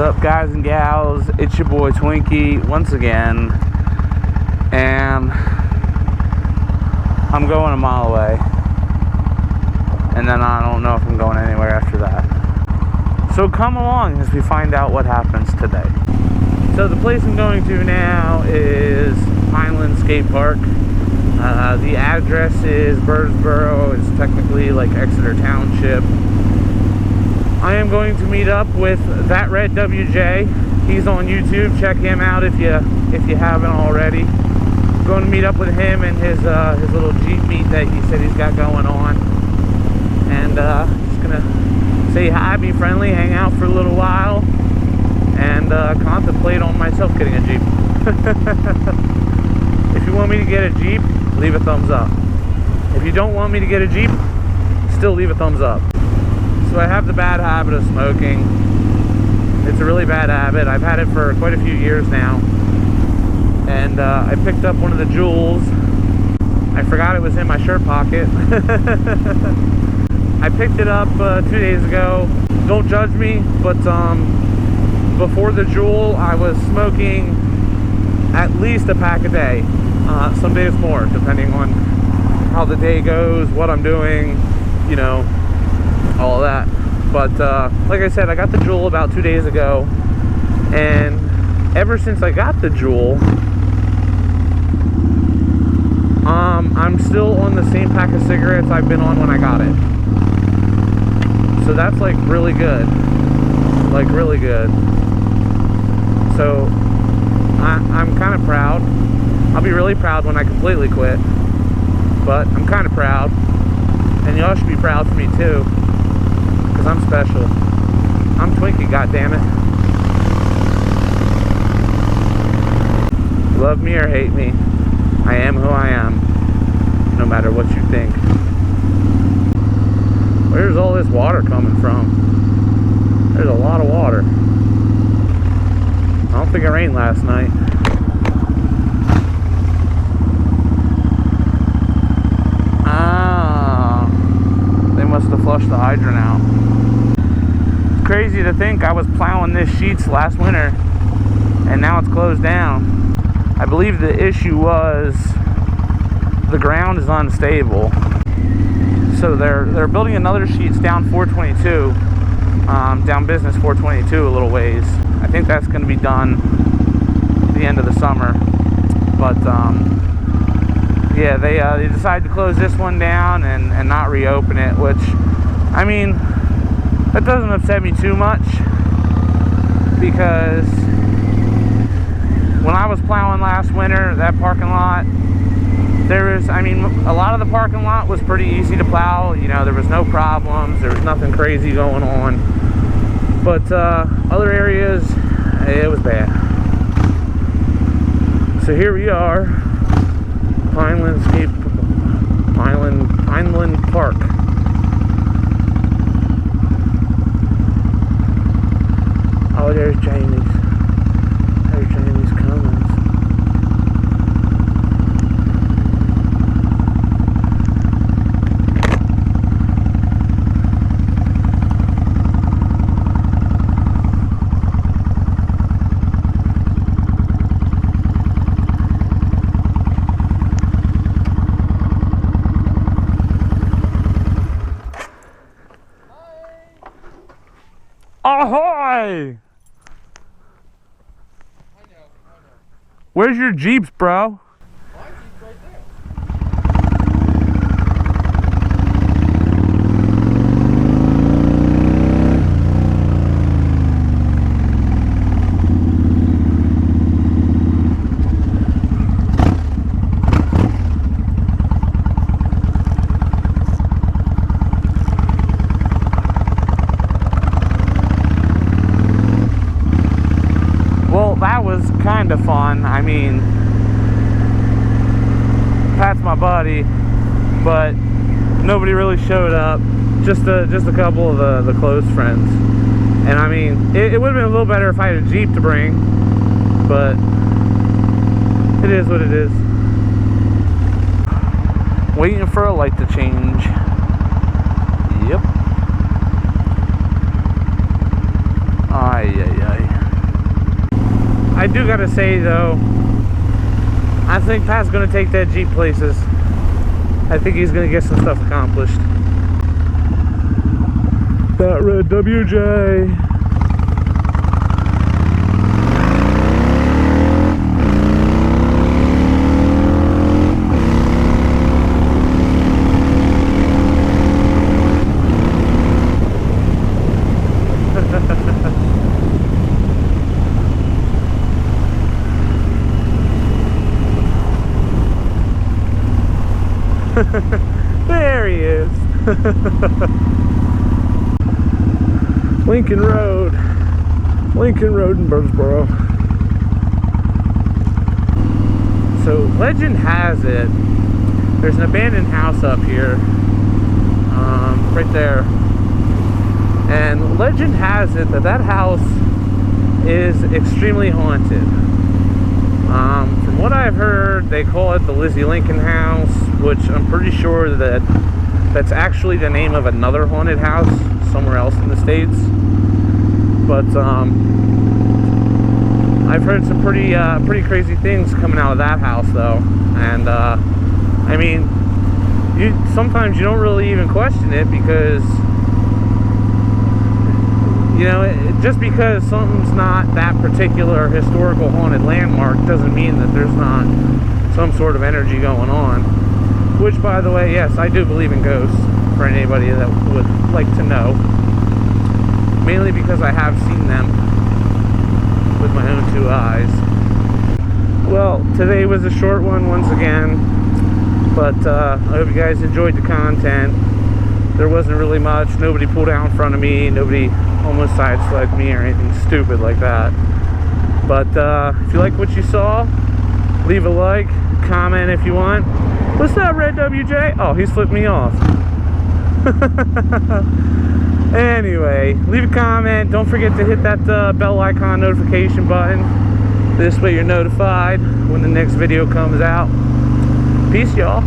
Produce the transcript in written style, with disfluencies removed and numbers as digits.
up, guys and gals? It's your boy Twinkie once again, and I'm going a mile away, and then I don't know if I'm going anywhere after that. So come along as we find out what happens today. So the place I'm going to now is Highland Skate Park. The address is Birdsboro. It's technically like Exeter Township. I am going to meet up with ThatRedWJ. He's on YouTube. Check him out if you haven't already. I'm going to meet up with him and his little Jeep meet that he said he's got going on. And just gonna say hi, be friendly, hang out for a little while, and contemplate on myself getting a Jeep. If you want me to get a Jeep, leave a thumbs up. If you don't want me to get a Jeep, still leave a thumbs up. So I have the bad habit of smoking. It's a really bad habit. I've had it for quite a few years now. And I picked up one of the Juuls. I forgot it was in my shirt pocket. I picked it up 2 days ago. Don't judge me, but before the Juul, I was smoking at least a pack a day. Some days more, depending on how the day goes, what I'm doing, you know, all of that. But like I said, I got the Juul about 2 days ago, and ever since I got the Juul, I'm still on the same pack of cigarettes I've been on when I got it. So that's like really good, like really good. So I'm kind of proud. I'll be really proud when I completely quit, but I'm kind of proud, and y'all should be proud for me too, because I'm special. I'm Twinkie, goddammit. Love me or hate me, I am who I am, no matter what you think. Where's all this water coming from? There's a lot of water. I don't think it rained last night. Must have flushed the hydrant out. It's crazy to think I was plowing this sheets last winter and now it's closed down. I believe the issue was the ground is unstable. So they're building another sheets down 422, down business 422 a little ways. I think that's going to be done at the end of the summer. But yeah, they decided to close this one down and not reopen it, which, I mean, that doesn't upset me too much, because when I was plowing last winter, that parking lot, a lot of the parking lot was pretty easy to plow. You know, there was no problems, there was nothing crazy going on, but other areas, it was bad. So here we are, Highland Park. Oh, there's Jamie's. There's Jamie's Cummins. Ahoy! Where's your Jeeps, bro? My Jeep's right there. That was kind of fun. I mean, Pat's my buddy, but nobody really showed up. Just a couple of the close friends. And I mean, it would have been a little better if I had a Jeep to bring, but it is what it is. Waiting for a light to change. Yep. Ay, ay, ay. I do gotta say though, I think Pat's gonna take that Jeep places. I think he's gonna get some stuff accomplished. ThatRedWJ. There he is. Lincoln Road in Birdsboro. So legend has it there's an abandoned house up here, right there, and legend has it that house is extremely haunted. From what I've heard, they call it the Lizzie Lincoln house, which I'm pretty sure that's actually the name of another haunted house somewhere else in the States. But I've heard some pretty crazy things coming out of that house though. And I mean, sometimes you don't really even question it, because you know, just because something's not that particular historical haunted landmark doesn't mean that there's not some sort of energy going on. Which, by the way, yes, I do believe in ghosts, for anybody that would like to know. Mainly because I have seen them with my own 2 eyes. Well, today was a short one once again, but I hope you guys enjoyed the content. There wasn't really much. Nobody pulled out in front of me. Nobody almost sideswiped me or anything stupid like that. But if you like what you saw, leave a like, comment if you want. What's that, ThatRedWJ? Oh, he's flipped me off. Anyway, leave a comment. Don't forget to hit that bell icon notification button. This way you're notified when the next video comes out. Peace, y'all.